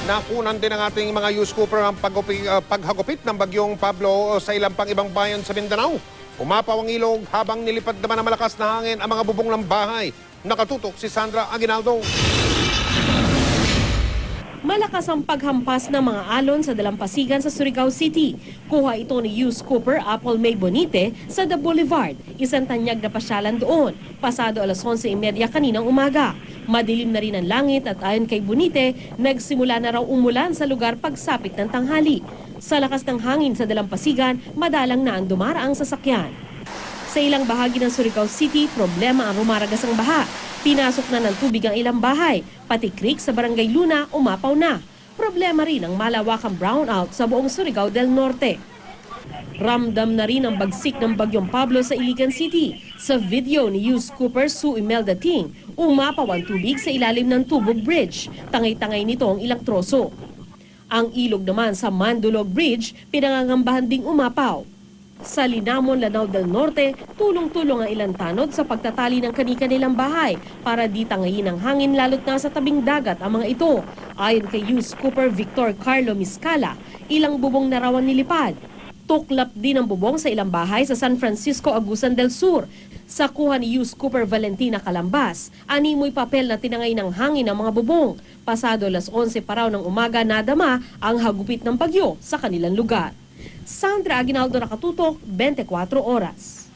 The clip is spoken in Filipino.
Nakunan din ng ating mga News Cooper ang paghagupit ng bagyong Pablo sa ilang pang ibang bayan sa Mindanao. Umapaw ang ilog habang nilipad naman ng malakas na hangin ang mga bubong ng bahay. Nakatutok si Sandra Aguinaldo. Malakas ang paghampas ng mga alon sa dalampasigan sa Surigao City. Kuha ito ni News Cooper Apple May Bonite sa The Boulevard. Isang tanyag na pasyalan doon. Pasado alas 11:30 kaninang umaga. Madilim na rin ang langit at ayon kay Bonite, nagsimula na raw umulan sa lugar pagsapit ng tanghali. Sa lakas ng hangin sa dalampasigan, madalang na ang dumaraang sasakyan. Sa ilang bahagi ng Surigao City, problema ang rumaragas ang baha. Pinasok na ng tubig ang ilang bahay, pati creek sa Barangay Luna umapaw na. Problema rin ang malawakang brownout sa buong Surigao del Norte. Ramdam na rin ang bagsik ng bagyong Pablo sa Iligan City. Sa video ni News Cooper Sue Imelda Ting, umapaw ang tubig sa ilalim ng Tubog Bridge. Tangay-tangay nito ang ilang troso. Ang ilog naman sa Mandulog Bridge, pinangangambahan ding umapaw. Sa Linamon, Lanao del Norte, tulong-tulong ang ilang tanod sa pagtatali ng kani-kanilang bahay para di tangayin ng hangin lalo't nasa tabing dagat ang mga ito. Ayon kay News Cooper Victor Carlo Miscala, ilang bubong na raw ang nilipad. Tuklap din ang bubong sa ilang bahay sa San Francisco, Agusan del Sur. Sa kuha ni News Cooper Valentina Calambas, animoy papel na tinangay ng hangin ang mga bubong. Pasado alas 11 pa raw ng umaga nadama ang hagupit ng bagyo sa kanilang lugar. Sandra Aguinaldo, Nakatutok, 24 Oras.